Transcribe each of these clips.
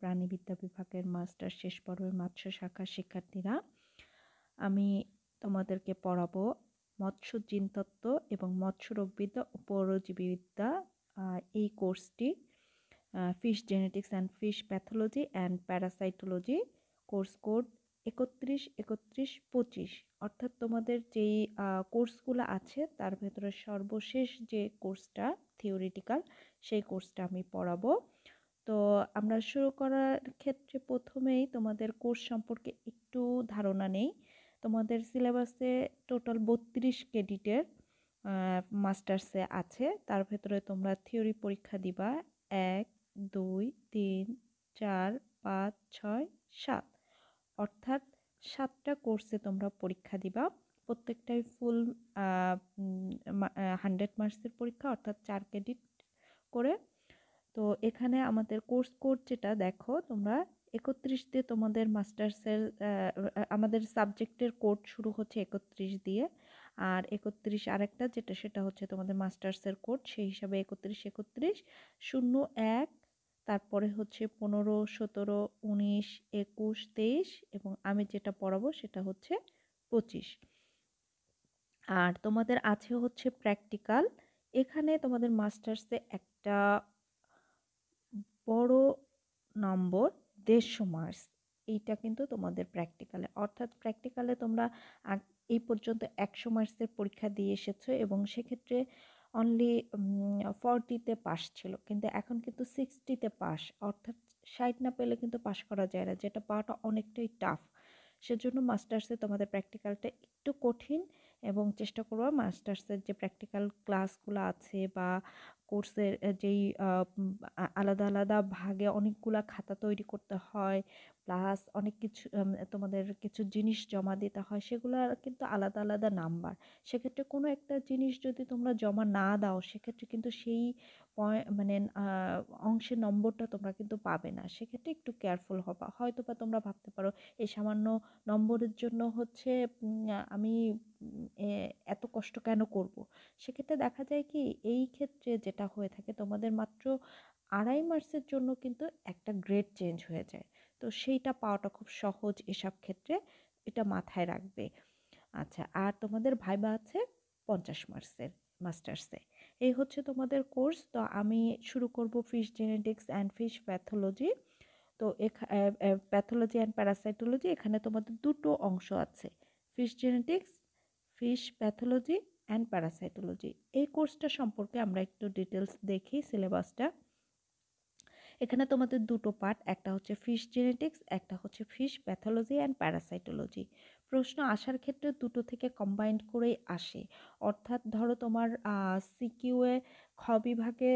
প্রাণীবিদ্যা বিভাগের মাস্টার শেষ পর্বের মৎস্য শাখার শিক্ষার্থীরা। আমি তোমাদেরকে পড়াবো মৎস্য জিনতত্ত্ব এবং মৎস্য রোগবিদ্যা ও পরজীবীবিদ্যা। এই কোর্সটি fish genetics and fish pathology and parasitology, course code 31-31-25। অর্থাৎ তোমাদের যেই কোর্সগুলো আছে তার ভেতরে সর্বশেষ যে কোর্সটা থিওরিটিক্যাল, সেই কোর্সটা আমি পড়াবো। তো আমরা শুরু করার ক্ষেত্রে প্রথমেই তোমাদের কোর্স সম্পর্কে একটু ধারণা নেই। তোমাদের সিলেবাসে টোটাল 32 ক্রেডিটের মাস্টার্সে আছে। তার ভেতরে তোমরা থিওরি পরীক্ষা দিবা 1, 2, 3, 4, 5, 6, 7, অর্থাৎ 7টা কোর্সে তোমরা পরীক্ষা দিবা। প্রত্যেকটাই ফুল 100 মার্কসের পরীক্ষা, অর্থাৎ 4 ক্রেডিট করে। তো এখানে আমাদের কোর্স কোড যেটা দেখো তোমরা, 31 দিয়ে তোমাদের মাস্টার্সের আমাদের সাবজেক্টের কোড শুরু হচ্ছে 31 দিয়ে, আর 31 আরেকটা যেটা সেটা হচ্ছে তোমাদের মাস্টার্সের কোড, সেই হিসাবে 31-31-01, তারপরে হচ্ছে 15, 17, 19, 21, 23 এবং আমি যেটা পড়াবো সেটা হচ্ছে 25। আর তোমাদের আছে হচ্ছে প্র্যাকটিক্যাল। এখানে তোমাদের মাস্টার্সে একটা বড় নম্বর 150 মার্কস, এইটা কিন্তু তোমাদের প্র্যাকটিক্যালে। অর্থাৎ প্র্যাকটিক্যালে তোমরা এই পর্যন্ত 100 মার্কসের পরীক্ষা দিয়ে এসেছো এবং সেক্ষেত্রে অনলি 40-তে পাস ছিল, কিন্তু এখন কিন্তু 60-তে পাস, অর্থাৎ 60 না পেলে কিন্তু পাস করা যায় না, যেটা পাওয়াটা অনেকটাই টাফ। সেজন্য মাস্টার্সে তোমাদের প্র্যাকটিক্যালটা একটু কঠিন, এবং চেষ্টা করবো মাস্টার্সের যে প্র্যাকটিক্যাল ক্লাসগুলো আছে বা কোর্সের যেই আলাদা আলাদা ভাগে অনেকগুলা খাতা তৈরি করতে হয়, প্লাস অনেক কিছু তোমাদের কিছু জিনিস জমা দিতে হয়, সেগুলোর কিন্তু আলাদা আলাদা নাম্বার। সেক্ষেত্রে কোনো একটা জিনিস যদি তোমরা জমা না দাও, সেক্ষেত্রে কিন্তু সেই মানে অংশের নম্বরটা তোমরা কিন্তু পাবে না। সেক্ষেত্রে একটু কেয়ারফুল হবা। হয়তো বা তোমরা ভাবতে পারো এই সামান্য নম্বরের জন্য হচ্ছে আমি এত কষ্ট কেন করব। সেক্ষেত্রে দেখা যায় কি, এই ক্ষেত্রে যেটা হয়ে থাকে তোমাদের মাত্র 2.5 মার্কসের জন্য কিন্তু একটা গ্রেড চেঞ্জ হয়ে যায়। তো সেইটা পাওয়াটা খুব সহজ এসব ক্ষেত্রে, এটা মাথায় রাখবে। আচ্ছা, আর তোমাদের ভাইবা আছে 50 মার্কসের মাস্টার্সে। এই হচ্ছে তোমাদের কোর্স। তো আমি শুরু করব fish genetics and fish pathology. তো প্যাথোলজি অ্যান্ড প্যারাসাইটোলজি, এখানে তোমাদের দুটো অংশ আছে, fish genetics, fish pathology and parasitology. এই কোর্সটা সম্পর্কে আমরা একটু ডিটেলস দেখি সিলেবাসটা। এখানে তোমাদের দুটো পার্ট, একটা হচ্ছে ফিশ জেনেটিক্স, একটা হচ্ছে ফিশ প্যাথোলজি অ্যান্ড প্যারাসাইটোলজি। প্রশ্ন আসার ক্ষেত্রে দুটো থেকে কম্বাইন্ড করেই আসে। অর্থাৎ ধরো তোমার সিকিউএ খ বিভাগে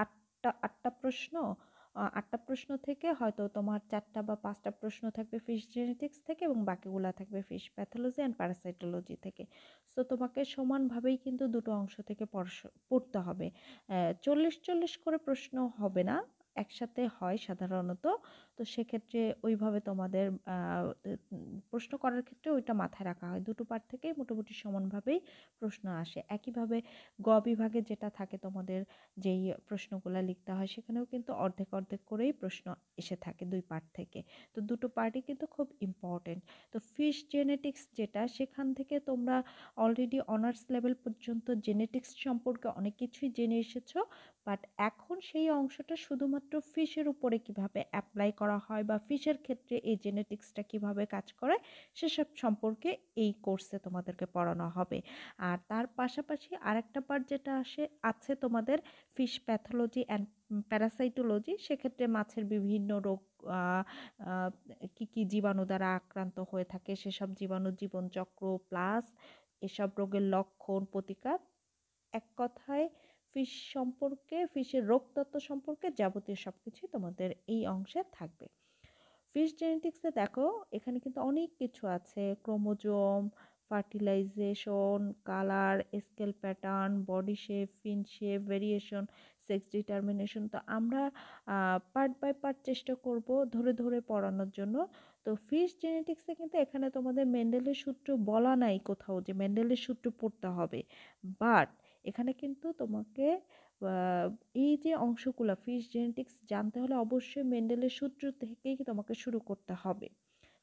8টা প্রশ্ন, 8টা প্রশ্ন থেকে হয়তো তোমার 4টা বা 5টা প্রশ্ন থাকবে ফিশ জেনেটিক্স থেকে, এবং বাকিগুলো থাকবে ফিশ প্যাথোলজি অ্যান্ড প্যারাসাইটোলজি থেকে। সো তোমাকে সমানভাবেই কিন্তু দুটো অংশ থেকে পড়তে হবে। 40-40 করে প্রশ্ন হবে না, একসাথে হয় সাধারণত। তো সেক্ষেত্রে ওইভাবে তোমাদের প্রশ্ন করার ক্ষেত্রে ওইটা মাথায় রাখা হয়, দুটো পার্ট থেকেই মোটামুটি সমানভাবেই প্রশ্ন আসে। একইভাবে গ বিভাগে যেটা থাকে তোমাদের, যেই প্রশ্নগুলো লিখতে হয়, সেখানেও কিন্তু অর্ধেক অর্ধেক করেই প্রশ্ন এসে থাকে দুই পার্ট থেকে। তো দুটো পার্টই কিন্তু খুব ইম্পর্টেন্ট। তো ফিশ জেনেটিক্স যেটা, সেখান থেকে তোমরা অলরেডি অনার্স লেভেল পর্যন্ত জেনেটিক্স সম্পর্কে অনেক কিছুই জেনে এসেছো, বাট এখন সেই অংশটা শুধুমাত্র ফিশের উপরে কিভাবে অ্যাপ্লাই করা হয় বা ফিশের ক্ষেত্রে এই জেনেটিক্সটা কিভাবে কাজ করে, সেসব সম্পর্কে এই কোর্সে তোমাদেরকে পড়ানো হবে। আর তার পাশাপাশি আরেকটা পার্ট যেটা আছে তোমাদের ফিশ প্যাথোলজি অ্যান্ড প্যারাসাইটোলজি। সেক্ষেত্রে মাছের বিভিন্ন রোগ, কি কি জীবাণু দ্বারা আক্রান্ত হয়ে থাকে, সেসব জীবাণু জীবনচক্র, প্লাস এসব রোগের লক্ষণ, প্রতিকার, এক কথায় ফিশ সম্পর্কে, ফিশের রোগতত্ত্ব সম্পর্কে যাবতীয় সবকিছুই তোমাদের এই অংশে থাকবে। ফিশ জেনেটিক্সে দেখো এখানে কিন্তু অনেক কিছু আছে, chromosome, fertilisation, colour, scale pattern, body shape, fin shape, variation, sex determination. তো আমরা পার্ট বাই পার্ট চেষ্টা করব ধরে ধরে পড়ানোর জন্য। তো ফিশ জেনেটিক্সে কিন্তু এখানে তোমাদের মেন্ডেলের সূত্র বলা নাই কোথাও যে মেন্ডেলের সূত্র পড়তে হবে, বাট এখানে কিন্তু তোমাকে এই যে অংশগুলো ফিশ জেনেটিক্স জানতে হলে অবশ্যই মেন্ডেলের সূত্র থেকেই তোমাকে শুরু করতে হবে।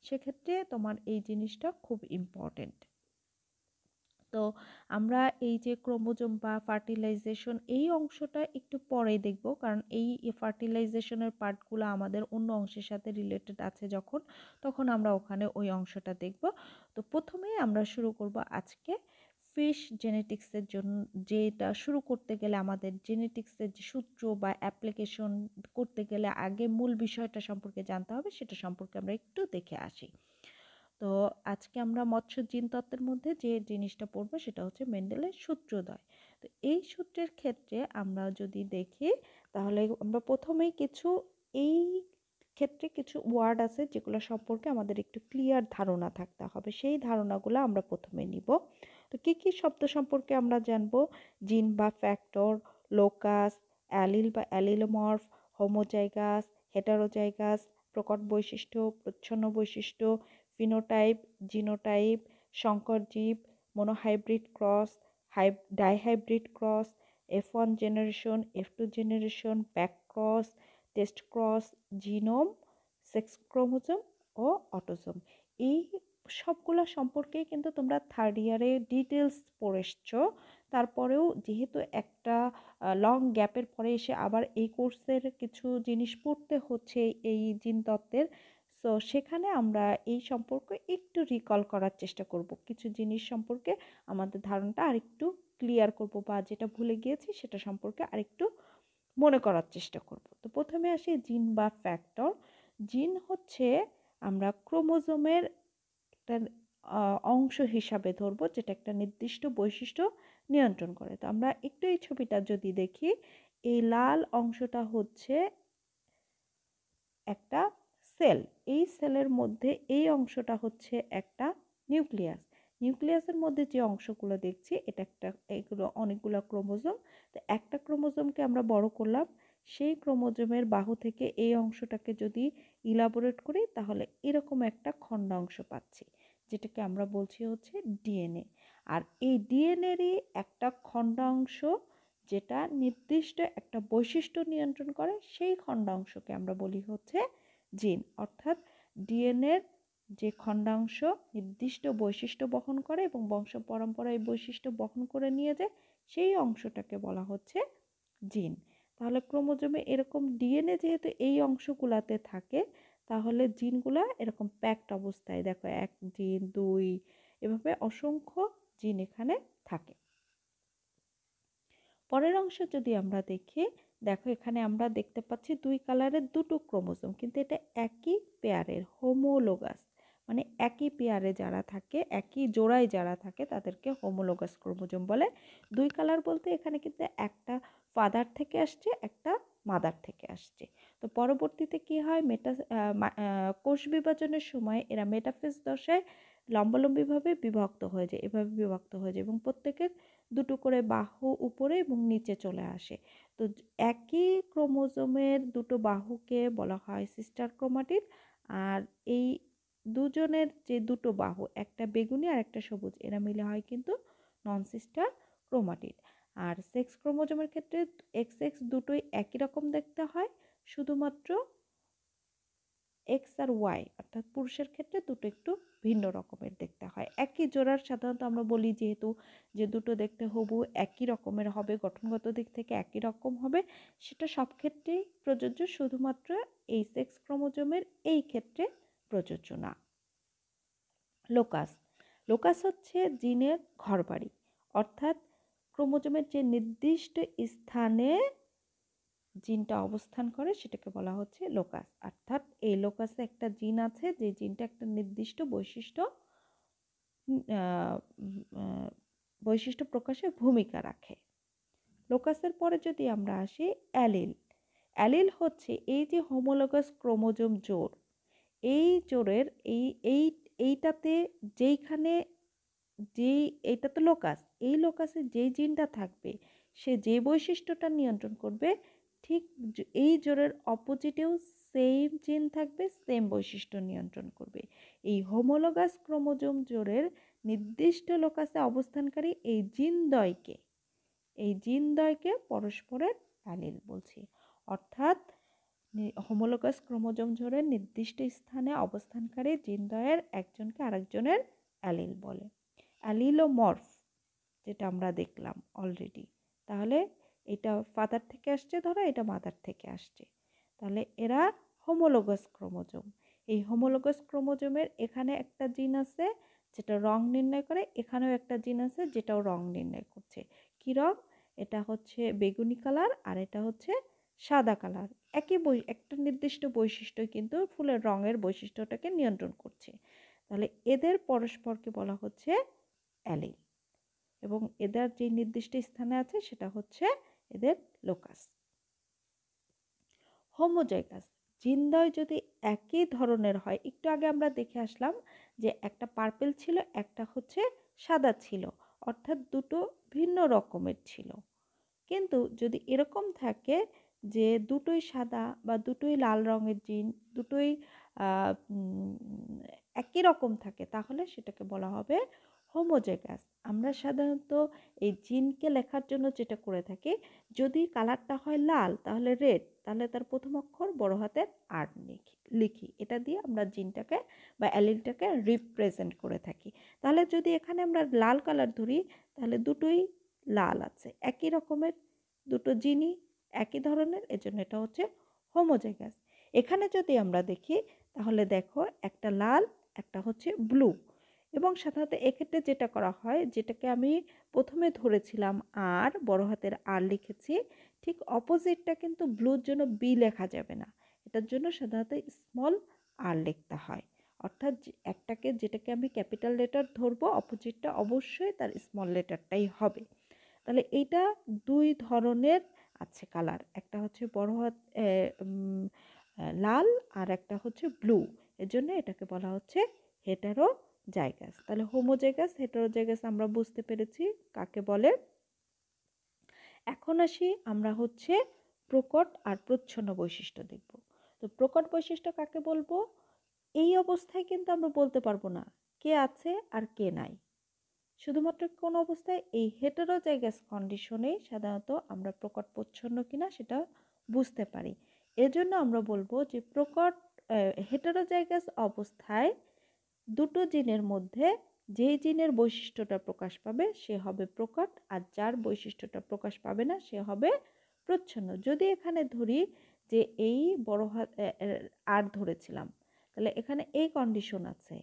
সেক্ষেত্রে তোমার এই জিনিসটা খুব ইম্পর্টেন্ট। তো আমরা এই যে ক্রোমোজোম বা ফার্টিলাইজেশন এই অংশটা একটু পরে দেখব, কারণ এই ফার্টিলাইজেশনের পার্টগুলো আমাদের অন্য অংশের সাথে রিলেটেড আছে তখন আমরা ওখানে ওই অংশটা দেখব। তো প্রথমেই আমরা শুরু করব আজকে ফিশ জেনেটিক্সের জন্য, যেটা শুরু করতে গেলে আমাদের জেনেটিক্সের যে সূত্র বা অ্যাপ্লিকেশন করতে গেলে আগে মূল বিষয়টা সম্পর্কে জানতে হবে, সেটা সম্পর্কে আমরা একটু দেখে আসি। তো আজকে আমরা মৎস্য জিনতত্ত্বের মধ্যে যে জিনিসটা পড়বো সেটা হচ্ছে মেন্ডেলের সূত্রদ্বয়। তো এই সূত্রের ক্ষেত্রে আমরা যদি দেখি তাহলে আমরা প্রথমেই এই ক্ষেত্রে কিছু ওয়ার্ড আছে যেগুলো সম্পর্কে আমাদের একটু ক্লিয়ার ধারণা থাকতে হবে, সেই ধারণাগুলো আমরা প্রথমে নিব। তো কি শব্দ সম্পর্কে আমরা জানবো? জিন বা ফ্যাক্টর, লোকাস, অ্যালিল বা অ্যালিলোমর্ফ, হোমোজাইগাস, হেটারোজাইগাস, প্রকট বৈশিষ্ট্য, প্রচ্ছন্ন বৈশিষ্ট্য, ফিনোটাইপ, জিনোটাইপ, সংকর জীব, monohybrid cross, dihybrid cross, F1 generation, F2 generation, back cross, test cross, genome, sex chromosome ও অটোজোম। এই সবগুলো সম্পর্কেই কিন্তু তোমরা থার্ড ইয়ারে ডিটেলস পড়ে এসছো। তারপরেও যেহেতু একটা লং গ্যাপের পরে এসে আবার এই কোর্সের কিছু জিনিস পড়তে হচ্ছে এই জিনতত্ত্বের, সো সেখানে আমরা এই সম্পর্কে একটু রিকল করার চেষ্টা করব, কিছু জিনিস সম্পর্কে আমাদের ধারণাটা আরেকটু ক্লিয়ার করব, বা যেটা ভুলে গিয়েছি সেটা সম্পর্কে আরেকটু মনে করার চেষ্টা করব। তো প্রথমে আসি জিন বা ফ্যাক্টর। জিন হচ্ছে আমরা ক্রোমোজোমের একটা অংশ হিসাবে ধরবো, যেটা একটা নির্দিষ্ট বৈশিষ্ট্য নিয়ন্ত্রণ করে। তো আমরা একটু এই ছবিটা যদি দেখি, এই লাল অংশটা হচ্ছে একটা সেল। এই সেলের মধ্যে এই অংশটা হচ্ছে একটা নিউক্লিয়াস। নিউক্লিয়াসের মধ্যে যে অংশগুলো দেখছি এগুলো অনেকগুলো ক্রোমোজোম। তো একটা ক্রোমোজোমকে আমরা বড় করলাম, সেই ক্রোমোজোমের বাহু থেকে এই অংশটাকে যদি ইলাবোরেট করি তাহলে এরকম একটা খণ্ডাংশ পাচ্ছি, যেটাকে আমরা বলছি হচ্ছে ডিএনএ। আর এই ডিএনএরই একটা খণ্ডাংশ যেটা নির্দিষ্ট একটা বৈশিষ্ট্য নিয়ন্ত্রণ করে, সেই খণ্ডাংশকে আমরা বলি হচ্ছে জিন। অর্থাৎ ডিএনএর যে খণ্ডাংশ নির্দিষ্ট বৈশিষ্ট্য বহন করে এবং বংশ পরম্পরায় বৈশিষ্ট্য বহন করে নিয়ে যায়, সেই অংশটাকে বলা হচ্ছে জিন। তাহলে ক্রোমোজোমে এরকম ডিএনএ যেহেতু এই অংশগুলাতে থাকে, তাহলে জিনগুলা এরকম প্যাকড অবস্থায়, দেখো 1 জিন 2 এভাবে অসংখ্য জিন এখানে থাকে। পরের অংশ যদি আমরা দেখি, দেখো এখানে আমরা দেখতে পাচ্ছি 2 কালারের দুটো ক্রোমোজোম, কিন্তু এটা একই পেয়ারের, হোমোলোগাস। মানে একই পেয়ারে যারা থাকে, একই জোড়ায় যারা থাকে তাদেরকে হোমোলোগাস ক্রোমোজোম বলে। 2 কালার বলতে এখানে কিন্তু একটা ফাদার থেকে আসছে, একটা মাদার থেকে আসছে। তো পরবর্তীতে কি হয়, কোষ বিভাজনের সময় এরা মেটাফেজ দশায় লম্বালম্বিভাবে বিভক্ত হয়ে যায়, এভাবে বিভক্ত হয়ে যায় এবং প্রত্যেকের দুটো করে বাহু উপরে এবং নিচে চলে আসে। তো একই ক্রোমোজোমের দুটো বাহুকে বলা হয় সিস্টার ক্রোমাটিড। আর এই দুজনের যে দুটো বাহু, একটা বেগুনি আর একটা সবুজ, এরা মিলে হয় কিন্তু নন সিস্টার ক্রোমাটিড। আর সেক্স ক্রোমোজোমের ক্ষেত্রে এক্স এক্স দুটোই একই রকম দেখতে হয়, শুধুমাত্র এক্স আর ওয়াই অর্থাৎ পুরুষের ক্ষেত্রে দুটো একটু ভিন্ন রকমের দেখতে হয়। একই জোড়ার সাধারণত আমরা বলি যেহেতু যে দুটো দেখতে হবু একই রকমের হবে, গঠনগত দিক থেকে একই রকম হবে, সেটা সব ক্ষেত্রেই প্রযোজ্য, শুধুমাত্র এই সেক্স ক্রোমোজোমের এই ক্ষেত্রে প্রযোজ্য না। লোকাস। লোকাস হচ্ছে জিনের ঘরবাড়ি, অর্থাৎ ক্রোমোজোমের যে নির্দিষ্ট স্থানে জিনটা অবস্থান করে সেটাকে বলা হচ্ছে লোকাস। অর্থাৎ এই লোকাসে একটা জিন আছে, যে জিনটা একটা নির্দিষ্ট বৈশিষ্ট্য প্রকাশে ভূমিকা রাখে। লোকাসের পরে যদি আমরা আসি অ্যালিল। অ্যালিল হচ্ছে এই যে হোমোলোগাস ক্রোমোজোম জোড়, এই জোড়ের এইটাতে যেইখানে এইটা তো লোকাস, এই লোকাসে যেই জিনটা থাকবে সে যে বৈশিষ্ট্যটা নিয়ন্ত্রণ করবে, ঠিক এই জোড়ের অপোজিটেও সেম জিন থাকবে, সেম বৈশিষ্ট্য নিয়ন্ত্রণ করবে। এই হোমোলোগাস ক্রোমোজোম জোড়ের নির্দিষ্ট লোকাসে অবস্থানকারী এই জিনদ্বয়কে এই জিনদ্বয়কে পরস্পরের অ্যালিল বলছি। অর্থাৎ হোমোলোগাস ক্রোমোজোম জোড়ের নির্দিষ্ট স্থানে অবস্থানকারী জিনদ্বয়ের একজনকে আরেকজনের অ্যালিল বলে। অ্যালিলোমর্ফ যেটা আমরা দেখলাম অলরেডি, তাহলে এটা ফাদার থেকে আসছে, ধরো এটা মাদার থেকে আসছে, তাহলে এরা হোমোলোগাস ক্রোমোজোম। এই হোমোলোগাস ক্রোমোজোমের এখানে একটা জিন আছে যেটা রং নির্ণয় করে, এখানেও একটা জিন আছে যেটাও রং নির্ণয় করছে। কী রং? এটা হচ্ছে বেগুনি কালার আর এটা হচ্ছে সাদা কালার। একটা নির্দিষ্ট বৈশিষ্ট্য কিন্তু ফুলের রঙের বৈশিষ্ট্যটাকে নিয়ন্ত্রণ করছে। তাহলে এদের পরস্পরকে বলা হচ্ছে অ্যালিল, এবং এদের যে নির্দিষ্ট স্থানে আছে সেটা হচ্ছে এদের লোকাস। হোমোজাইগাস জিনদ্বয় যদি একই ধরনের হয়, একটু আগে আমরা দেখে আসলাম যে একটা পার্পেল ছিল, একটা হচ্ছে সাদা ছিল, অর্থাৎ দুটো ভিন্ন রকমের ছিল। কিন্তু যদি এরকম থাকে যে দুটোই সাদা বা দুটোই লাল রঙের জিন, দুটোই একই রকম থাকে, তাহলে সেটাকে বলা হবে হোমোজাইগাস। আমরা সাধারণত এই জিনকে লেখার জন্য যেটা করে থাকি, যদি কালারটা হয় লাল তাহলে রেড, তাহলে তার প্রথম অক্ষর বড় হাতের আর লিখি। এটা দিয়ে আমরা জিনটাকে বা অ্যালিলটাকে রিপ্রেজেন্ট করে থাকি। তাহলে যদি এখানে আমরা লাল কালার ধরি, তাহলে দুটোই লাল আছে, একই রকমের দুটো জিনই একই ধরনের, এজন্য এটা হচ্ছে হোমোজাইগাস। এখানে যদি আমরা দেখি তাহলে দেখো একটা লাল, একটা হচ্ছে ব্লু। এবং সাধারণত এক্ষেত্রে যেটা করা হয়, যেটাকে আমি প্রথমে ধরেছিলাম আর বড় হাতের আর লিখেছি, ঠিক অপোজিটটা কিন্তু ব্লুর জন্য বি লেখা যাবে না, এটার জন্য সাধারণত স্মল আর লিখতে হয়। অর্থাৎ যেটাকে আমি ক্যাপিটাল লেটার ধরবো, অপোজিটটা অবশ্যই তার স্মল লেটারটাই হবে। তাহলে এইটা দুই ধরনের আছে কালার, একটা হচ্ছে বড় হাত লাল আর একটা হচ্ছে ব্লু, এজন্য এটাকে বলা হচ্ছে হেটারোজাইগাস। তাহলে হোমোজাইগাস হেটারোজাইগাস আমরা বুঝতে পেরেছি কাকে বলে। এখন আসি আমরা হচ্ছে প্রকট আর প্রচ্ছন্ন বৈশিষ্ট্য দেখব। তো প্রকট বৈশিষ্ট্য কাকে বলবো? এই অবস্থায় কিন্তু আমরা বলতে পারবো না কে আছে আর কে নাই। শুধুমাত্র কোন অবস্থায়? এই হেটারোজাইগাস কন্ডিশনেই সাধারণত আমরা প্রকট প্রচ্ছন্ন কিনা সেটা বুঝতে পারি। এজন্য আমরা বলবো যে প্রকট হেটারোজাইগাস অবস্থায় দুটো জিনের মধ্যে যেই জিনের বৈশিষ্ট্যটা প্রকাশ পাবে সে হবে প্রকট, আর যার বৈশিষ্ট্যটা প্রকাশ পাবে না সে হবে প্রচ্ছন্ন। যদি এখানে ধরি যে এই বড় হাত আর ধরেছিলাম, তাহলে এখানে এই কন্ডিশন আছে,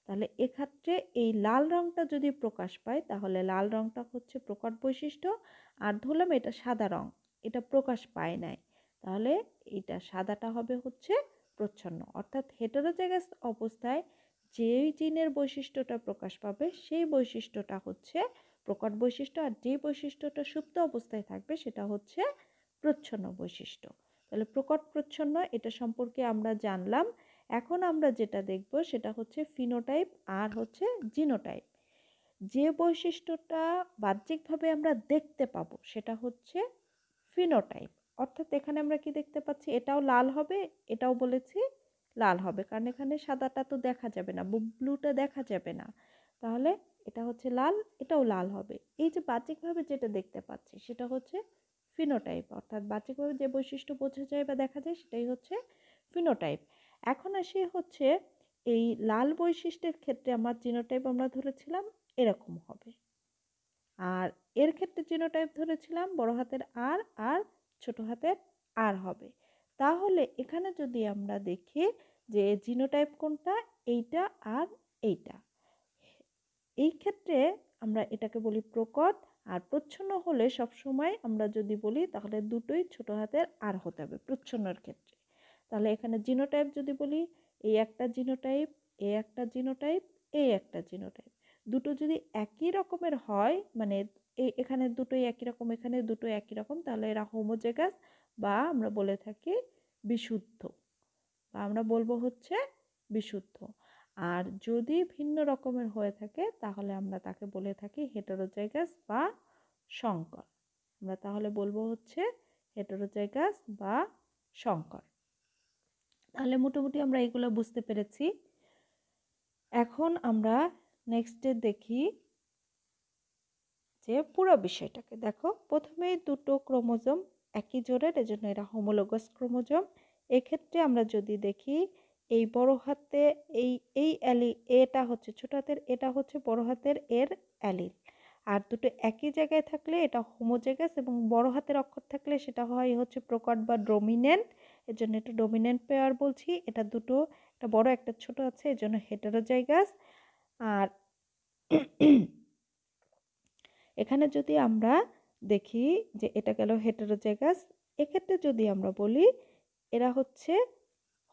তাহলে এক্ষেত্রে এই লাল রংটা যদি প্রকাশ পায় তাহলে লাল রংটা হচ্ছে প্রকট বৈশিষ্ট্য, আর ধরলাম এটা সাদা রং, এটা প্রকাশ পায় নাই, তাহলে এটা সাদাটা হবে হচ্ছে প্রচ্ছন্ন। অর্থাৎ হেটারোজাইগাস অবস্থায় যেই জিনের বৈশিষ্ট্যটা প্রকাশ পাবে সেই বৈশিষ্ট্যটা হচ্ছে প্রকট বৈশিষ্ট্য, আর যে বৈশিষ্ট্যটা সুপ্ত অবস্থায় থাকবে সেটা হচ্ছে প্রচ্ছন্ন বৈশিষ্ট্য। তাহলে প্রকট প্রচ্ছন্ন এটা সম্পর্কে আমরা জানলাম। এখন আমরা যেটা দেখব সেটা হচ্ছে ফিনোটাইপ আর হচ্ছে জিনোটাইপ। যে বৈশিষ্ট্যটা বাহ্যিকভাবে আমরা দেখতে পাবো সেটা হচ্ছে ফিনোটাইপ। অর্থাৎ এখানে আমরা কি দেখতে পাচ্ছি, এটাও লাল হবে, এটাও বলেছি লাল হবে, কারণ এখানে সাদাটা তো দেখা যাবে না, ব্লুটা দেখা যাবে না, তাহলে এটা হচ্ছে লাল, এটাও লাল হবে। এই যে বাহ্যিকভাবে যেটা দেখতে পাচ্ছি সেটা হচ্ছে ফিনোটাইপ, অর্থাৎ বাহ্যিকভাবে যে বৈশিষ্ট্য বোঝা যায় বা দেখা যায় সেটাই হচ্ছে ফিনোটাইপ। এখন আসি হচ্ছে এই লাল বৈশিষ্ট্যের ক্ষেত্রে আমার জিনোটাইপ আমরা ধরেছিলাম এরকম হবে, আর এর ক্ষেত্রে জিনোটাইপ ধরেছিলাম বড় হাতের আর আর ছোট হাতের আর হবে। তাহলে এখানে যদি আমরা দেখি যে জিনোটাইপ কোনটা, এইটা আর এইটা, এই ক্ষেত্রে আমরা এটাকে বলি প্রকট। আর প্রচ্ছন্ন হলে সবসময় আমরা যদি বলি তাহলে দুটোই ছোট হাতের আর হতে হবে প্রচ্ছন্নর ক্ষেত্রে। তাহলে এখানে জিনোটাইপ যদি বলি, এই একটা জিনোটাইপ, এই একটা জিনোটাইপ, এই একটা জিনোটাইপ, দুটো যদি একই রকমের হয়, মানে এখানে দুটোই একই রকম, এখানে দুটোই একই রকম, তাহলে এরা হোমোজাইগাস বা আমরা বলে থাকি বিশুদ্ধ, বা আমরা বলবো হচ্ছে বিশুদ্ধ। আর যদি ভিন্ন রকমের হয়ে থাকে তাহলে আমরা তাকে বলে থাকি হেটারোজাইগাস বা সংকর। আমরা তাহলে বলবো হচ্ছে হেটারোজাইগাস বা সংকর। তাহলে মোটামুটি আমরা এগুলো বুঝতে পেরেছি। এখন আমরা নেক্সটে দেখি যে পুরো বিষয়টাকে দেখো, প্রথমেই দুটো ক্রোমোজোম একই জোড়ের, এজন্য এরা হোমোলোগাস ক্রোমোজোম। এক্ষেত্রে আমরা যদি দেখি এই বড় হাতে এই এই এটা হচ্ছে ছোট হাতের, এটা হচ্ছে বড় হাতের এর অ্যালিল। আর দুটো একই জায়গায় থাকলে এটা হোমোজেগাস, এবং বড় হাতের অক্ষর থাকলে সেটা হয় হচ্ছে প্রকট বা ডমিনেন্ট, এর জন্য এটা ডমিনেন্ট পেয়ার বলছি। এটা দুটো, একটা বড় একটা ছোট আছে, এর জন্য হেটারোজাইগাস। আর এখানে যদি আমরা দেখি যে এটা গেল হেটারোজাইগাস, এক্ষেত্রে যদি আমরা বলি এরা হচ্ছে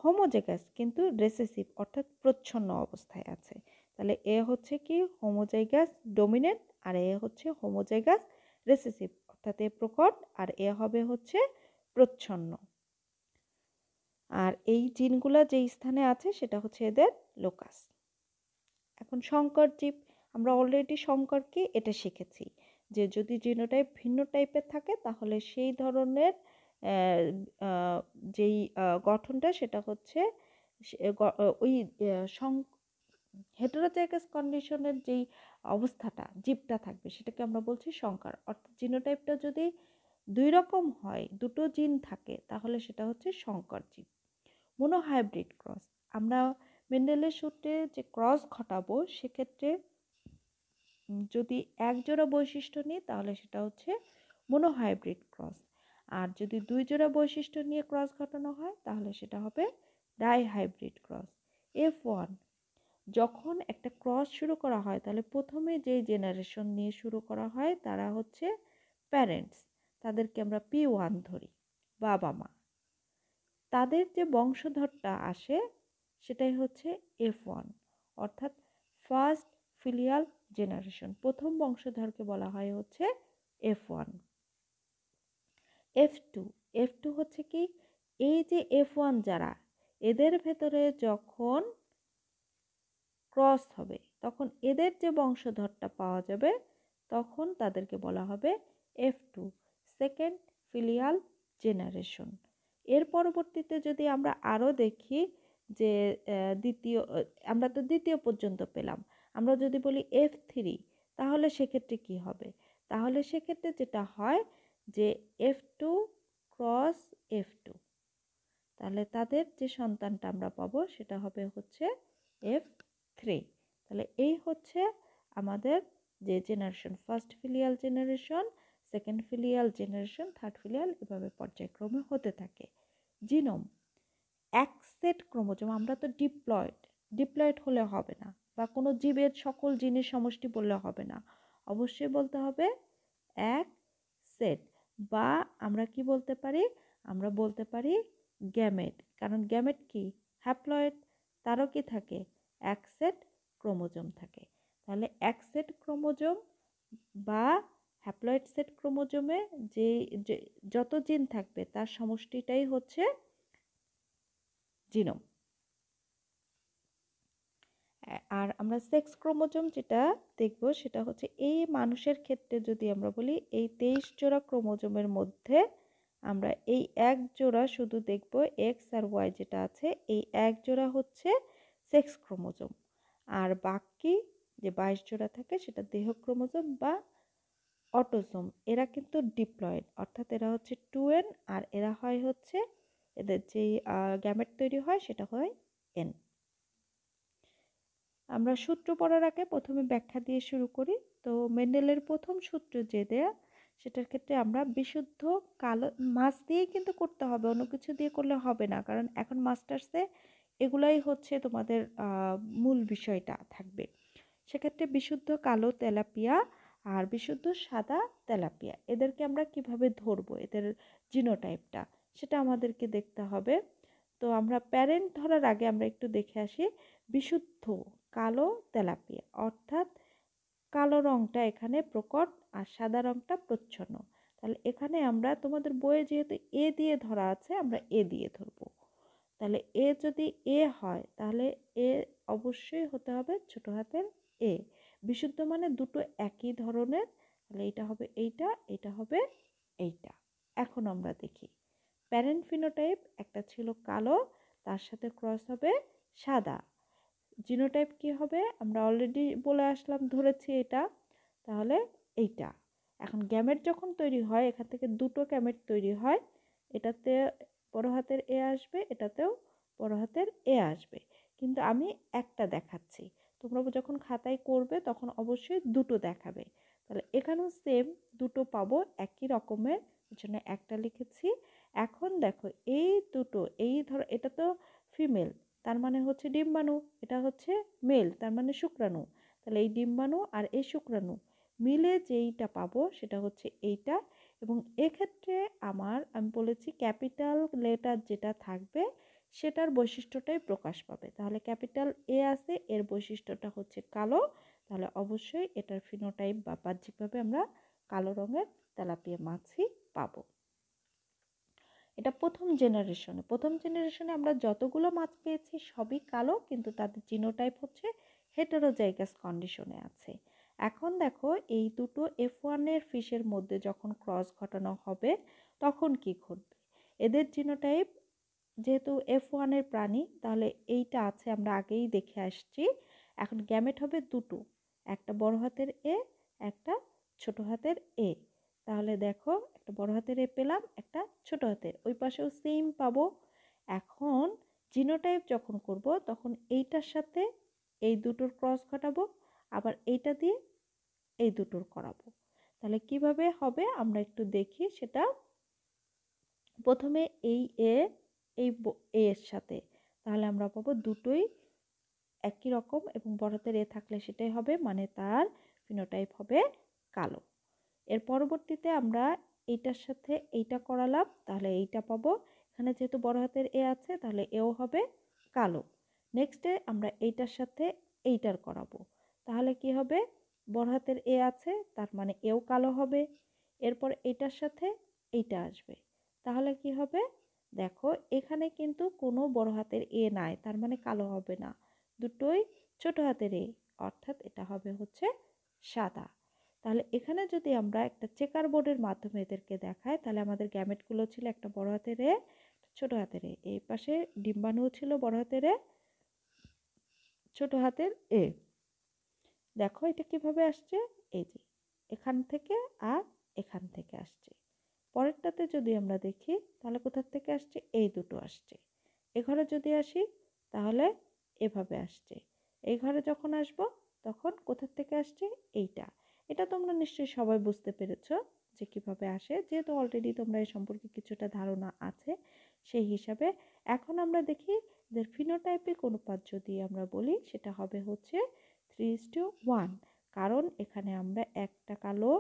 হোমোজাইগাস কিন্তু রিসেসিভ, অর্থাৎ প্রচ্ছন্ন অবস্থায় আছে। তাহলে এ হচ্ছে কি হোমোজাইগাস ডমিনেন্ট, আর এ হচ্ছে হোমোজাইগাস রিসেসিভ, অর্থাৎ এ প্রকট আর এ হবে হচ্ছে প্রচ্ছন্ন। আর এই জিনগুলো যেই স্থানে আছে সেটা হচ্ছে এদের লোকাস। এখন সংকর জীব, আমরা অলরেডি সংকর কি এটা শিখেছি, যে যদি জিনোটাইপ ভিন্ন টাইপের থাকে তাহলে সেই ধরনের যেই গঠনটা সেটা হচ্ছে ওই হেটারোজাইগাস কন্ডিশনের যেই অবস্থাটা জীবটা থাকবে সেটাকে আমরা বলছি সংকর। অর্থাৎ জিনোটাইপটা যদি দুই রকম হয়, দুটো জিন থাকে, তাহলে সেটা হচ্ছে সংকর জীব। মনোহাইব্রিড ক্রস, আমরা মেন্ডেলের সূত্রে যে ক্রস ঘটাবো সেক্ষেত্রে যদি এক জোড়া বৈশিষ্ট্য নিই তাহলে সেটা হচ্ছে মনোহাইব্রিড ক্রস, আর যদি দুই জোড়া বৈশিষ্ট্য নিয়ে ক্রস ঘটানো হয় তাহলে সেটা হবে ডাইহাইব্রিড ক্রস। F1, যখন একটা ক্রস শুরু করা হয় তাহলে প্রথমে যেই জেনারেশন নিয়ে শুরু করা হয় তারা হচ্ছে প্যারেন্টস, তাদেরকে আমরা P1 ধরি, বাবা মা। তাদের যে বংশধরটা আসে সেটাই হচ্ছে F1, অর্থাৎ ফার্স্ট ফিলিয়াল জেনারেশন, প্রথম বংশধরকে বলা হয় হচ্ছে F1। F2, F2 হচ্ছে কি এই যে F1 যারা, এদের ভেতরে যখন ক্রস হবে তখন এদের যে বংশধরটা পাওয়া যাবে তখন তাদেরকে বলা হবে F2, সেকেন্ড ফিলিয়াল জেনারেশন। এর পরবর্তীতে যদি আমরা আরও দেখি যে আমরা তো দ্বিতীয় পর্যন্ত পেলাম, আমরা যদি বলি F3 তাহলে সেক্ষেত্রে কি হবে? তাহলে সেক্ষেত্রে যেটা হয় যে F2 ক্রস F2, তাহলে তাদের যে সন্তানটা আমরা পাবো সেটা হবে হচ্ছে F3। তাহলে এই হচ্ছে আমাদের যে generation, first filial generation, second filial generation, third filial, এভাবে পর্যায়ক্রমে হতে থাকে। জিনোম, এক সেট ক্রোমোজোম, আমরা তো ডিপ্লয়েড হলে হবে না, বা কোনো জীবের সকল জিনের সমষ্টি বললে হবে না, অবশ্যই বলতে হবে এক সেট, বা আমরা কি বলতে পারি, আমরা বলতে পারি গ্যামেট, কারণ গ্যামেট কি হ্যাপ্লয়েড, তারও কি থাকে এক সেট ক্রোমোজোম থাকে। তাহলে এক সেট ক্রোমোজোম বা হ্যাপ্লয়েড সেট ক্রোমোজোমে যে যত জিন থাকবে তার সমষ্টিটাই হচ্ছে জিনোম। আর আমরা সেক্স ক্রোমোজোম যেটা দেখব সেটা হচ্ছে এই মানুষের ক্ষেত্রে যদি আমরা বলি এই 23 জোড়া ক্রোমোজোমের মধ্যে আমরা এই এক জোড়া শুধু দেখব, এক্স আর ওয়াই যেটা আছে এই এক জোড়া হচ্ছে সেক্স ক্রোমোজোম, আর বাকি যে 22 জোড়া থাকে সেটা দেহ ক্রোমোজোম বা অটোজোম। এরা কিন্তু ডিপ্লয়েড, অর্থাৎ এরা হচ্ছে 2n, আর এরা হয় হচ্ছে এদের যেই গ্যামেট তৈরি হয় সেটা হয় n। আমরা সূত্র পড়ার আগে প্রথমে ব্যাখ্যা দিয়ে শুরু করি। তো মেন্ডেলের প্রথম সূত্র যে দেয়া সেটার ক্ষেত্রে আমরা বিশুদ্ধ কালো মাছ দিয়েই কিন্তু করতে হবে, অন্য কিছু দিয়ে করলে হবে না, কারণ এখন মাস্টার্সে এগুলাই হচ্ছে তোমাদের মূল বিষয়টা থাকবে। সেক্ষেত্রে বিশুদ্ধ কালো তেলাপিয়া আর বিশুদ্ধ সাদা তেলাপিয়া, এদেরকে আমরা কিভাবে ধরবো, এদের জিনোটাইপটা সেটা আমাদেরকে দেখতে হবে। তো আমরা প্যারেন্ট ধরার আগে আমরা একটু দেখে আসি বিশুদ্ধ কালো তেলাপিয়া, অর্থাৎ কালো রংটা এখানে প্রকট আর সাদা রংটা প্রচ্ছন্ন। তাহলে এখানে আমরা তোমাদের বইয়ে যেহেতু এ দিয়ে ধরা আছে আমরা এ দিয়ে ধরবো। তাহলে এ যদি এ হয় তাহলে এ অবশ্যই হতে হবে ছোট হাতের এ। বিশুদ্ধ মানে দুটো একই ধরনের, তাহলে এটা হবে এইটা, এটা হবে এইটা। এখন আমরা দেখি প্যারেন্ট ফিনোটাইপ, একটা ছিল কালো, তার সাথে ক্রস হবে সাদা। জিনোটাইপ কি হবে আমরা অলরেডি বলে আসলাম, ধরেছি এটা, তাহলে এইটা এখন গ্যামেট যখন তৈরি হয় এখান থেকে দুটো গ্যামেট তৈরি হয়, এটাতে বড় হাতের এ আসবে, এটাতেও বড় হাতের এ আসবে, কিন্তু আমি একটা দেখাচ্ছি। তোমরা যখন খাতায় করবে তখন অবশ্যই দুটো দেখাবে। তাহলে এখানেও সেম দুটো পাবো একই রকমের, এর জন্য একটা লিখেছি। এখন দেখো এই দুটো, এই ধরো এটা তো ফিমেল, তার মানে হচ্ছে ডিম্বাণু, এটা হচ্ছে মেল, তার মানে শুক্রাণু। তাহলে এই ডিম্বাণু আর এই শুক্রাণু মিলে যেইটা পাবো সেটা হচ্ছে এইটা। এবং এক্ষেত্রে আমি বলেছি ক্যাপিটাল লেটার যেটা থাকবে সেটার বৈশিষ্ট্যটাই প্রকাশ পাবে। তাহলে ক্যাপিটাল এ আছে, এর বৈশিষ্ট্যটা হচ্ছে কালো, তাহলে অবশ্যই এটার ফিনোটাইপ বা বাহ্যিকভাবে আমরা কালো রঙের তেলাপিয়া মাছই পাবো। এটা প্রথম জেনারেশনে আমরা যতগুলো মাছ পেয়েছি সবই কালো, কিন্তু তাদের জিনোটাইপ হচ্ছে হেটেরোজাইগাস কন্ডিশনে আছে। এখন দেখো এই দুটো F1 এর ফিশের মধ্যে যখন ক্রস ঘটানো হবে তখন কি ঘটবে? এদের জিনোটাইপ যেহেতু F1 এর প্রাণী, তাহলে এইটা আছে আমরা আগেই দেখে আসছি। এখন গ্যামেট হবে দুটো, একটা বড় হাতের এ, একটা ছোট হাতের এ। তাহলে দেখো একটা বড় হাতের এ পেলাম, একটা ছোট হাতের, ওই পাশেও সেম পাবো। এখন জিনোটাইপ যখন করব তখন এইটার সাথে এই দুটোর ক্রস ঘটাবো, আবার এইটা দিয়ে এই দুটোর করাবো। তাহলে কিভাবে হবে আমরা একটু দেখি সেটা। প্রথমে এই এ এর সাথে, তাহলে আমরা পাবো দুটোই একই রকম, এবং বড় হাতের এ থাকলে সেটাই হবে, মানে তার ফিনোটাইপ হবে কালো। এর পরবর্তীতে আমরা এইটার সাথে এইটা করালাম, তাহলে এইটা পাবো। এখানে যেহেতু বড় হাতের এ আছে তাহলে এও হবে কালো। নেক্সটে আমরা এইটার সাথে এইটার করাবো, তাহলে কি হবে? বড় হাতের এ আছে তার মানে এও কালো হবে। এরপর এইটার সাথে এইটা আসবে, তাহলে কি হবে? দেখো এখানে কিন্তু কোনো বড় হাতের এ নাই, তার মানে কালো হবে না, দুটোই ছোট হাতের এ, অর্থাৎ এটা হবে হচ্ছে সাদা। তাহলে এখানে যদি আমরা একটা চেকার বোর্ডের মাধ্যমে এদেরকে দেখাই, তাহলে আমাদের গ্যামেটগুলো ছিল একটা বড় হাতের এ, ছোট হাতের এ, এই পাশে ডিম্বাণু ছিল বড় হাতের এ, ছোট হাতের এ। দেখো এটা কিভাবে আসছে, এই যে এখান থেকে আর এখান থেকে আসছে। পরেরটাতে যদি আমরা দেখি তাহলে কোথা থেকে আসছে, এই দুটো আসছে। এ ঘরে যদি আসি তাহলে এভাবে আসছে। এই ঘরে যখন আসব তখন কোথা থেকে আসছে, এইটা। এটা তোমরা নিশ্চয়ই সবাই বুঝতে পেরেছো যে কিভাবে আসে, যেহেতু অলরেডি তোমরা এই সম্পর্কে কিছুটা ধারণা আছে সেই হিসাবে। এখন আমরা দেখি যে ফিনোটাইপিক অনুপাত যদি আমরা বলি সেটা হবে হচ্ছে 3:1, কারণ এখানে আমরা একটা কালো,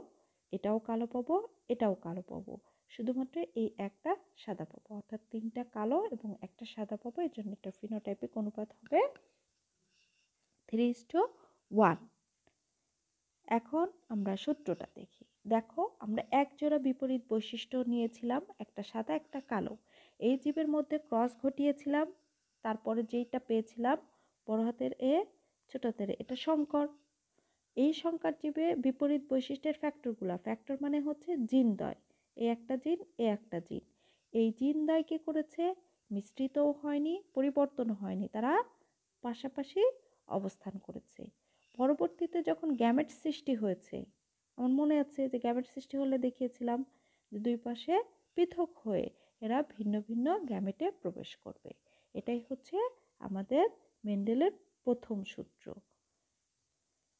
এটাও কালো পাবো, এটাও কালো পাবো, শুধুমাত্র এই একটা সাদা পাবো, অর্থাৎ তিনটা কালো এবং একটা সাদা পাবো। এর জন্য একটা ফিনোটাইপিক অনুপাত হবে 3:1। এখন আমরা সূত্রটা দেখি। দেখো আমরা এক জোড়া বিপরীত বৈশিষ্ট্য নিয়েছিলাম, একটা সাদা একটা কালো, এই জীবের মধ্যে ক্রস ঘটিয়েছিলাম, তারপরে যেইটা পেয়েছিলাম বড় হাতের এ, ছোট হাতের এ, এটা সংকর। এই সংকর জীবে বিপরীত বৈশিষ্ট্যের ফ্যাক্টর মানে হচ্ছে জিনদ্বয়, এ একটা জিন, এ একটা জিন। এই জিনদ্বয় কি করেছে? মিশ্রিতও হয়নি, পরিবর্তনও হয়নি, তারা পাশাপাশি অবস্থান করেছে। পরবর্তীতে যখন গ্যামেট সৃষ্টি হয়েছে, আমার মনে আছে যে গ্যামেট সৃষ্টি হলে দেখিয়েছিলাম যে দুই পাশে পৃথক হয়ে এরা ভিন্ন ভিন্ন গ্যামেটে প্রবেশ করবে। এটাই হচ্ছে আমাদের মেন্ডেলের প্রথম সূত্র।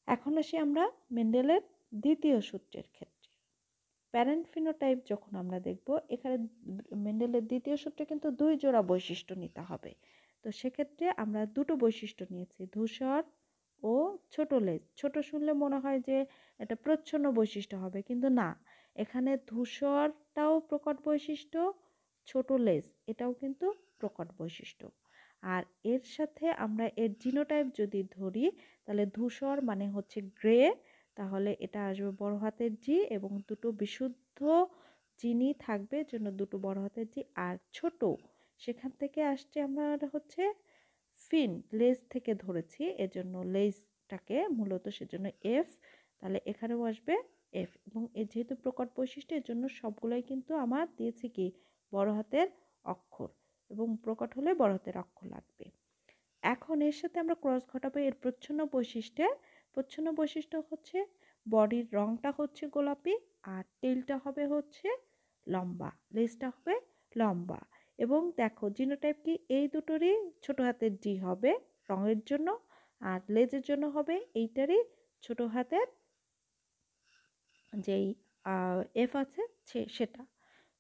এখন আসি আমরা মেন্ডেলের দ্বিতীয় সূত্রের ক্ষেত্রে। প্যারেন্ট ফিনোটাইপ যখন আমরা দেখব, এখানে মেন্ডেলের দ্বিতীয় সূত্রে কিন্তু দুই জোড়া বৈশিষ্ট্য নিতে হবে। তো সেক্ষেত্রে আমরা দুটো বৈশিষ্ট্য নিয়েছি, ধূসর ও ছোট লেজ। ছোট শুনলে মনে হয় যে এটা প্রচ্ছন্ন বৈশিষ্ট্য হবে, কিন্তু না, এখানে ধূসরটাও প্রকট বৈশিষ্ট্য, ছোট লেজ এটাও কিন্তু প্রকট বৈশিষ্ট্য। আর এর সাথে আমরা এর জিনোটাইপ যদি ধরি, তাহলে ধূসর মানে হচ্ছে গ্রে, তাহলে এটা আসবে বড় হাতের জি, এবং দুটো বিশুদ্ধ জিনি থাকবে, জন্য দুটো বড় হাতের জি। আর ছোট, সেখান থেকে আসছে আমরা হচ্ছে ফিন, লেজ থেকে ধরেছি, এজন্য লেজটাকে মূলত সেজন্য এফ, তাহলে এখানেও আসবে এফ। এবং এর যেহেতু প্রকট বৈশিষ্ট্য, এর জন্য সবগুলোই কিন্তু আমার দিয়েছি কি বড় হাতের অক্ষর, এবং প্রকট হলে বড় হাতের অক্ষর লাগবে। এখন এর সাথে আমরা ক্রস ঘটাবো এর প্রচ্ছন্ন বৈশিষ্ট্যের। প্রচ্ছন্ন বৈশিষ্ট্য হচ্ছে বডির রংটা হচ্ছে গোলাপি, আর টেলটা হবে হচ্ছে লম্বা, লেজটা হবে লম্বা। এবং দেখো জিনোটাইপ কি, এই দুটোরই ছোট হাতের জি হবে রঙের জন্য, আর লেজের জন্য হবে এইটারই ছোট হাতের যেই এফ আছে সেটা।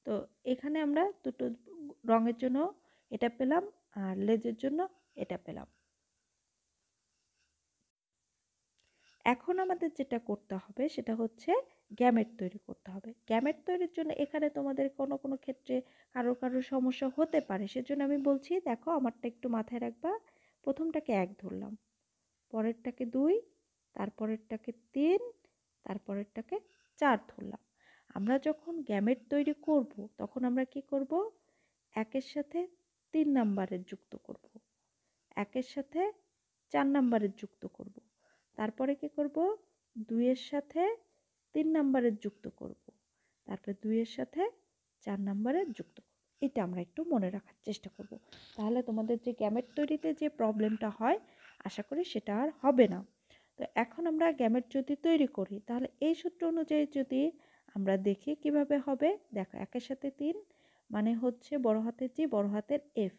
তো এখানে আমরা দুটো রঙের জন্য এটা পেলাম, আর লেজের জন্য এটা পেলাম। এখন আমাদের যেটা করতে হবে সেটা হচ্ছে গ্যামেট তৈরি করতে হবে। গ্যামেট তৈরির জন্য এখানে তোমাদের কোনো কোনো ক্ষেত্রে কারো সমস্যা হতে পারে, সেজন্য আমি বলছি দেখো আমারটা একটু মাথায় রাখবা। প্রথমটাকে 1 ধরলাম, পরেরটাকে 2, তারপরেরটাকে 3, তারপরেরটাকে 4 ধরলাম। আমরা যখন গ্যামেট তৈরি করব তখন আমরা কি করব, 1-এর সাথে 3 নাম্বারের যুক্ত করব, 1-এর সাথে 4 নাম্বারের যুক্ত করব, তারপরে কি করব 2-এর সাথে 3 নাম্বারের যুক্ত করব, তারপরে 2-এর সাথে 4 নাম্বারের যুক্ত করব। এটা আমরা একটু মনে রাখার চেষ্টা করব, তাহলে তোমাদের যে গ্যামেট তৈরিতে যে প্রবলেমটা হয় আশা করি সেটা আর হবে না। তো এখন আমরা গ্যামেট যদি তৈরি করি তাহলে এই সূত্র অনুযায়ী যদি আমরা দেখি কিভাবে হবে, দেখো 1-এর সাথে 3 মানে হচ্ছে বড় হাতের জি বড় হাতের এফ।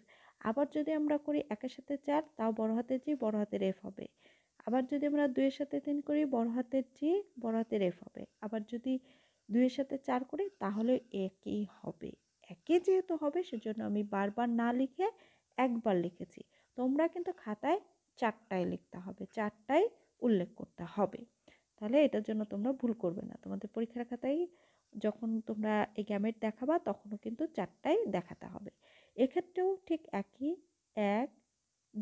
আবার যদি আমরা করি 1-এর সাথে 4 তাও বড় হাতের জি বড় হাতের এফ হবে। আবার যদি আমরা 2-এর সাথে 3 করি বড় হাতের জি বড় হাতের এফ হবে। আবার যদি 2-এর সাথে 4 করি তাহলে একই হবে। একই যেহেতু হবে সেজন্য আমি বারবার না লিখে একবার লিখেছি। তোমরা কিন্তু খাতায় 4টাই লিখতে হবে, 4টাই উল্লেখ করতে হবে, তাহলে এটার জন্য তোমরা ভুল করবে না। তোমাদের পরীক্ষার খাতায় যখন তোমরা এই গ্যামেট দেখাবা তখনও কিন্তু 4টাই দেখাতে হবে। এক্ষেত্রেও ঠিক একই, 1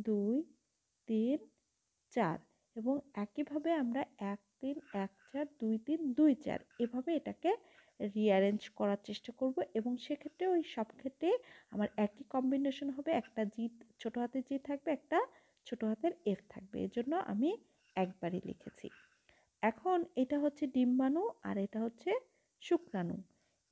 2 3 4 এবং একইভাবে আমরা 1 3 1 4 2 3 2 4 এভাবে এটাকে রিঅ্যারেঞ্জ করার চেষ্টা করব। এবং সেক্ষেত্রে ওই সব ক্ষেত্রে আমার একই কম্বিনেশন হবে, একটা জি ছোট হাতের জি থাকবে, একটা ছোট হাতের এফ থাকবে, এজন্য আমি একবারই লিখেছি। এখন এটা হচ্ছে ডিম্বাণু আর এটা হচ্ছে শুক্রাণু।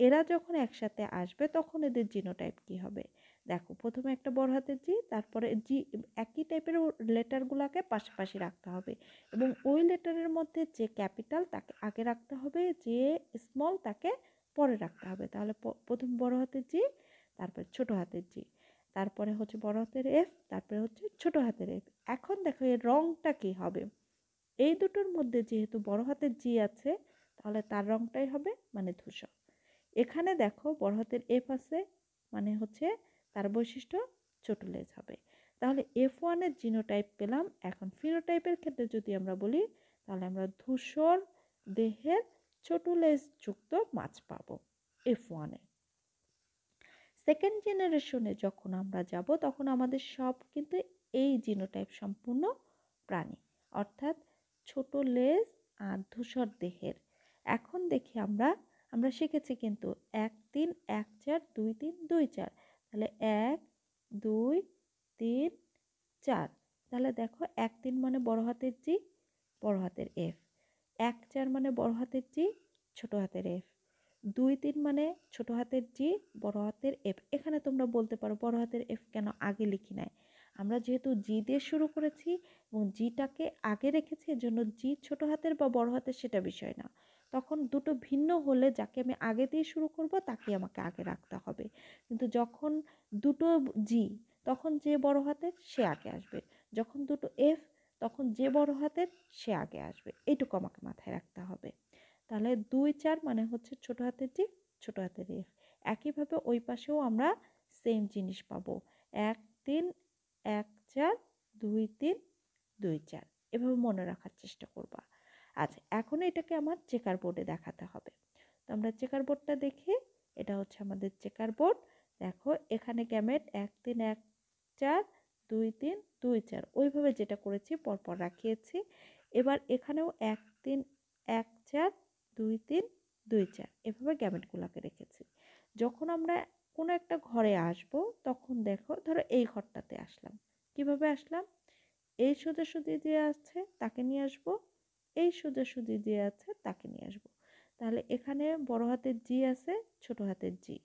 এরা যখন একসাথে আসবে তখন এদের জিনোটাইপ কি হবে, দেখো প্রথমে একটা বড় হাতের জি, তারপরে জি একই টাইপের লেটারগুলোকে পাশাপাশি রাখতে হবে এবং ওই লেটারের মধ্যে যে ক্যাপিটাল তাকে আগে রাখতে হবে, যে স্মল তাকে পরে রাখতে হবে। তাহলে প্রথম বড় হাতের জি, তারপরে ছোট হাতের জি, তারপরে হচ্ছে বড় হাতের এফ, তারপরে হচ্ছে ছোট হাতের এফ। এখন দেখো এর রংটা কি হবে, এই দুটোর মধ্যে যেহেতু বড় হাতের জি আছে তাহলে তার রংটাই হবে মানে ধূসর। এখানে দেখো বড় হাতের এফ আছে মানে হচ্ছে তার বৈশিষ্ট্য ছোট লেজ হবে। তাহলে F1-এর জিনোটাইপ পেলাম। এখন ফিনোটাইপের ক্ষেত্রে যদি আমরা বলি তাহলে আমরা ধূসর দেহের ছোট লেজ যুক্ত মাছ পাবো F1-এ। সেকেন্ড জেনারেশনে যখন আমরা যাব তখন আমাদের সব কিন্তু এই জিনোটাইপ সম্পূর্ণ প্রাণী, অর্থাৎ ছোট লেজ আর ধূসর দেহের। এখন দেখি আমরা শিখেছি কিন্তু 1 3 1 4 2 3 2 4, তাহলে 1 2 3 4। তাহলে দেখো 1 3 মানে বড় হাতের জি বড় হাতের এফ, 1 4 মানে বড় হাতের জি ছোট হাতের এফ, 2 3 মানে ছোট হাতের জি বড় হাতের এফ। এখানে তোমরা বলতে পারো বড় হাতের এফ কেন আগে লিখি নাই, আমরা যেহেতু জি দিয়ে শুরু করেছি এবং জিটাকে আগে রেখেছি এজন্য জি ছোট হাতের বা বড় হাতের সেটা বিষয় না, তখন দুটো ভিন্ন হলে যাকে আমি আগে দিয়ে শুরু করব তাকে আমাকে আগে রাখতে হবে। কিন্তু যখন দুটো জি তখন যে বড় হাতের সে আগে আসবে, যখন দুটো এফ তখন যে বড় হাতের সে আগে আসবে, এইটুকু আমাকে মাথায় রাখতে হবে। তাহলে 2 4 মানে হচ্ছে ছোট হাতের জি ছোট হাতের এফ। একইভাবে ওই পাশেও আমরা সেম জিনিস পাবো, 1 3 1 4 2 3 2 4, এভাবে মনে রাখার চেষ্টা করবা। আচ্ছা এখন এটাকে আমার চেকার বোর্ডে দেখাতে হবে। তো আমরা চেকার বোর্ডটা দেখি, এটা হচ্ছে আমাদের চেকার বোর্ড। দেখো এখানে গ্যামেট 1 3 1 4 2 3 2 4 ওইভাবে যেটা করেছি পরপর রাখিয়েছি। এবার এখানেও 1 3 1 4 2 3 2 4 এভাবে গ্যামেটগুলোকে রেখেছি। যখন আমরা কোনো একটা ঘরে আসব তখন দেখো ধরো এই ঘরটাতে আসলাম, কিভাবে আসলাম, এই সোজাসুজি যে আছে তাকে নিয়ে আসবো, এই সোজাসুজি যে আছে তাকে নিয়ে আসবো। তাহলে এখানে বড় হাতের জি আছে ছোট হাতের জি,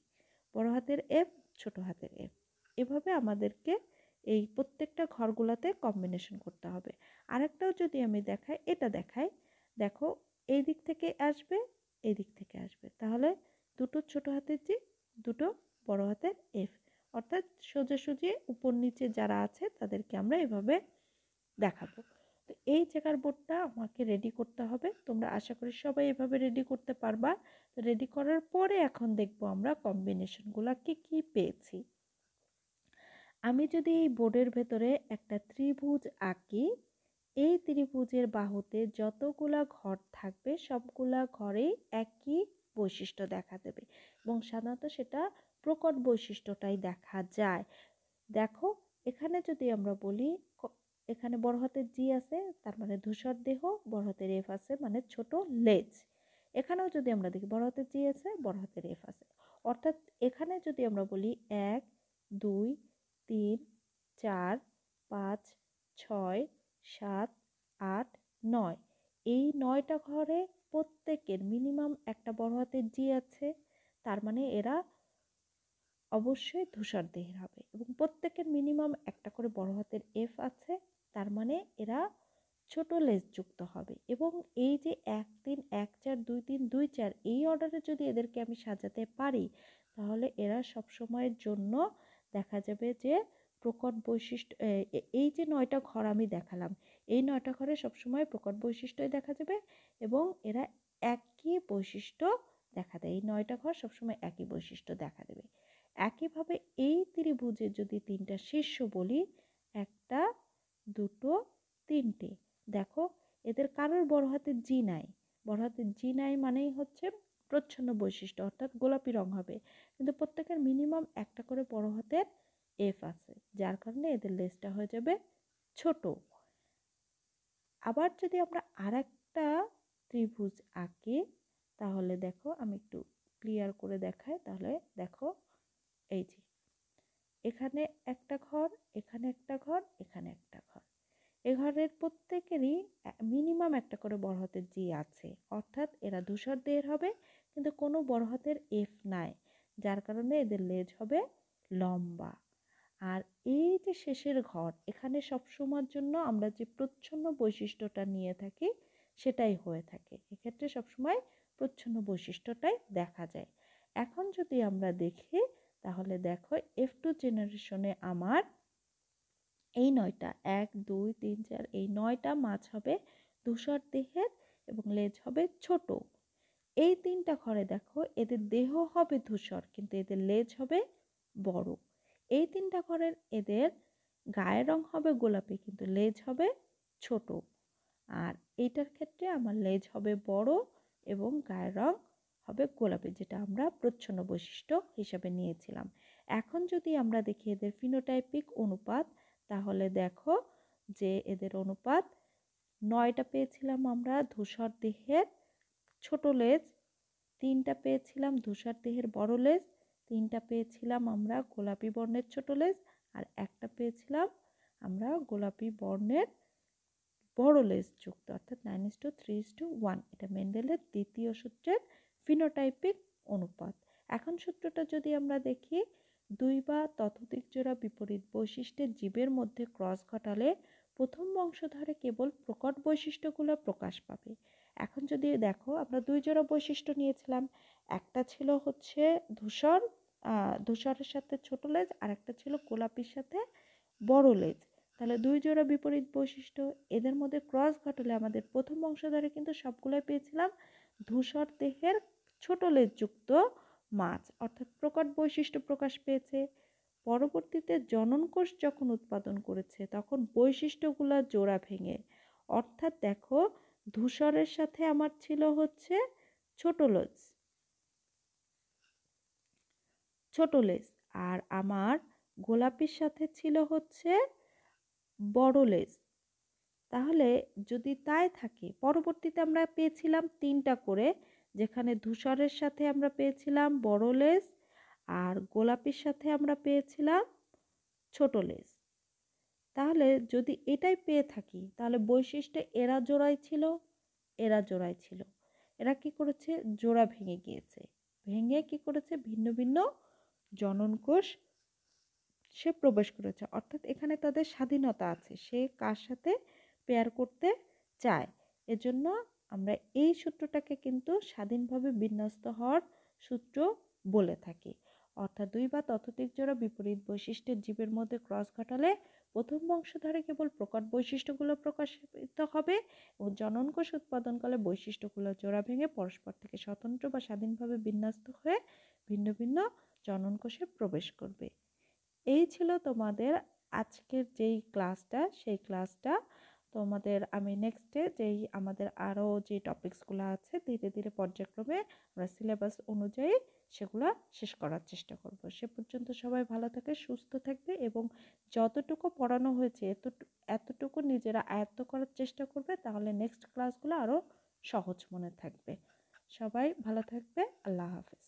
বড় হাতের এফ ছোট হাতের এফ, এভাবে আমাদেরকে এই প্রত্যেকটা ঘরগুলোতে কম্বিনেশন করতে হবে। আরেকটাও যদি আমি দেখাই, এটা দেখাই, দেখো এই দিক থেকে আসবে এদিক থেকে আসবে। তাহলে দুটো ছোট হাতের জি, দুটো বড় হাতের এফ, অর্থাৎ সোজাসুজি উপর নিচে যারা আছে তাদেরকে আমরা এভাবে দেখাবো। তো এই চেকার বোর্ডটা আমাকে রেডি করতে হবে। তোমরা আশা করি সবাই এভাবে রেডি করতে পারবা। তো রেডি করার পরে এখন দেখবো আমরা কম্বিনেশনগুলো কি পেয়েছি। আমি যদি এই বোর্ডের ভেতরে একটা ত্রিভুজ আঁকি, এই ত্রিভুজের বাহুতে যতগুলা ঘর থাকবে সবগুলা ঘরেই একই বৈশিষ্ট্য দেখা দেবে এবং সাধারণত সেটা প্রকট বৈশিষ্ট্যটাই দেখা যায়। দেখো, এখানে যদি আমরা বলি এখানে বড় হাতের জি আছে, তার মানে ধূসর দেহ, বড় হাতের এফ আছে মানে ছোট লেজ। এখানেও যদি আমরা দেখি বড় হাতের জি আছে, বড় হাতের এফ আছে, অর্থাৎ এখানে যদি আমরা বলি 1 2 3 4 5 6 7 8 9, এই 9টা ঘরে প্রত্যেকের মিনিমাম একটা বড় হাতের জি আছে, তার মানে এরা অবশ্যই ধূসর দেহের হবে এবং প্রত্যেকের মিনিমাম একটা করে বড় হাতের এফ আছে, তার মানে এরা ছোট লেজ যুক্ত হবে। এবং এই যে 1 3 1 4 2 3 2 4 এই অর্ডারে যদি এদেরকে আমি সাজাতে পারি, তাহলে এরা সব সময়ের জন্য দেখা যাবে যে প্রকট বৈশিষ্ট্য, এই যে 9টা ঘর আমি দেখালাম, এই 9টা ঘরে সবসময় প্রকট বৈশিষ্ট্যই দেখা যাবে এবং এরা একই বৈশিষ্ট্য দেখা দেয়। এই 9টা ঘর সবসময় একই বৈশিষ্ট্য দেখা দেবে। একইভাবে এই ত্রিভুজের যদি 3টা শীর্ষ বলি, একটা, দুটো, তিনটে, দেখো এদের কারোর বড় হাতের জি নাই। বড় হাতের জি নাই মানেই হচ্ছে প্রচ্ছন্ন বৈশিষ্ট্য, অর্থাৎ গোলাপি রং হবে, কিন্তু প্রত্যেকের মিনিমাম একটা করে বড় হাতের এফ আছে, যার কারণে এদের লেজটা হয়ে যাবে ছোট। আবার যদি আমরা আরেকটা ত্রিভুজ আঁকি, তাহলে দেখো আমি একটু ক্লিয়ার করে দেখাই, তাহলে দেখো এই যে এখানে একটা ঘর, এখানে একটা ঘর, এখানে একটা ঘর, এ ঘরের প্রত্যেকেরই মিনিমাম একটা করে বড় হাতের জি আছে, অর্থাৎ এরা ধূসর দেহের হবে কিন্তু কোনো বড় হাতের এফ নাই, যার কারণে এদের লেজ হবে লম্বা। আর এই যে শেষের ঘর, এখানে সবসময়ের জন্য আমরা যে প্রচ্ছন্ন বৈশিষ্ট্যটা নিয়ে থাকি সেটাই হয়ে থাকে, এক্ষেত্রে সবসময় প্রচ্ছন্ন বৈশিষ্ট্যটাই দেখা যায়। এখন যদি আমরা দেখি, তাহলে দেখো F2 জেনারেশনে আমার এই 9টা 1 2 3 4 এই 9টা মাছ হবে ধূসর দেহের এবং লেজ হবে ছোট। এই 3টা ঘরে দেখো এদের দেহ হবে ধূসর কিন্তু এদের লেজ হবে বড়। এই 3টা ঘরের এদের গায়ের রং হবে গোলাপি কিন্তু লেজ হবে ছোট। আর এইটার ক্ষেত্রে আমার লেজ হবে বড় এবং গায়ের রং হবে গোলাপি, যেটা আমরা প্রচ্ছন্ন বৈশিষ্ট্য হিসাবে নিয়েছিলাম। এখন যদি আমরা দেখি এদের ফিনোটাইপিক অনুপাত, তাহলে দেখো যে এদের অনুপাত 9টা পেয়েছিলাম আমরা ধূসর দেহের ছোট লেজ, 3টা পেয়েছিলাম ধূসর দেহের বড় লেজ, 3টা পেয়েছিলাম আমরা গোলাপি বর্ণের ছোট লেজ, আর একটা পেয়েছিলাম আমরা গোলাপি বর্ণের বড় লেজ যুক্ত, অর্থাৎ 9:3:1। এটা মেন্ডেলের দ্বিতীয় সূত্রের ফিনোটাইপিক অনুপাত। এখন সূত্রটা যদি আমরা দেখি, 2 বা ততোধিক জোড়া বিপরীত বৈশিষ্ট্যের জীবের মধ্যে ক্রস ঘটালে প্রথম বংশধরে কেবল প্রকট বৈশিষ্ট্যগুলো প্রকাশ পাবে। এখন যদি দেখো আমরা 2 জোড়া বৈশিষ্ট্য নিয়েছিলাম, একটা ছিল হচ্ছে ধূসর, ধূসরের সাথে ছোট লেজ, আর একটা ছিল গোলাপির সাথে বড় লেজ। তাহলে 2 জোড়া বিপরীত বৈশিষ্ট্য, এদের মধ্যে ক্রস ঘটালে আমাদের প্রথম বংশধরে কিন্তু সবগুলোই পেয়েছিলাম ধূসর দেহের ছোট লেজ যুক্ত মাছ, অর্থাৎ প্রকট বৈশিষ্ট্য প্রকাশ পেয়েছে। পরবর্তীতে জনন কোষ যখন উৎপাদন করেছে তখন বৈশিষ্ট্যগুলো জোড়া ভেঙে, অর্থাৎ দেখো ধূসরের সাথে আমার ছিল হচ্ছে ছোট লেজ, আর আমার গোলাপির সাথে ছিল হচ্ছে বড় লেজ। তাহলে যদি তাই থাকে, পরবর্তীতে আমরা পেয়েছিলাম 3টা করে, যেখানে ধূসরের সাথে আমরা পেয়েছিলাম বড় লেজ আর গোলাপির সাথে আমরা পেয়েছিলাম ছোট লেজ। তাহলে যদি এটাই পেয়ে থাকি, তাহলে বৈশিষ্ট্য এরা জোড়াই ছিল, এরা জোড়াই ছিল, এরা কি করেছে জোড়া ভেঙে গিয়েছে, ভেঙে কি করেছে ভিন্ন ভিন্ন জনন কোষ সে প্রবেশ করেছে, অর্থাৎ এখানে তাদের স্বাধীনতা আছে, সে কার সাথে পেয়ার করতে চায়। এজন্য আমরা এই সূত্রটাকে কিন্তু স্বাধীনভাবে বিন্যস্ত হওয়ার সূত্র বলে থাকি। অর্থাৎ দুই বা ততোধিক জোড়া বিপরীত বৈশিষ্ট্যের জীবের মধ্যে ক্রস ঘটালে প্রথম বংশধরে কেবল প্রকট বৈশিষ্ট্যগুলো প্রকাশিত হবে ও জননকোষ উৎপাদনকালে বৈশিষ্ট্যগুলোর জোড়া ভেঙে পরস্পর থেকে স্বতন্ত্র বা স্বাধীনভাবে বিন্যস্ত হয়ে ভিন্ন ভিন্ন জননকোষে প্রবেশ করবে। এই ছিল তোমাদের আজকের যেই ক্লাসটা, সেই ক্লাসটা তোমাদের আমি নেক্সটে যেই আমাদের আরও যে টপিকসগুলো আছে ধীরে ধীরে পর্যায়ক্রমে আমরা সিলেবাস অনুযায়ী সেগুলো শেষ করার চেষ্টা করব। সে পর্যন্ত সবাই ভালো থাকে, সুস্থ থাকবে এবং যতটুকু পড়ানো হয়েছে এতটুকু নিজেরা আয়ত্ত করার চেষ্টা করবে, তাহলে নেক্সট ক্লাসগুলো আরও সহজ মনে থাকবে। সবাই ভালো থাকবে। আল্লাহ হাফেজ।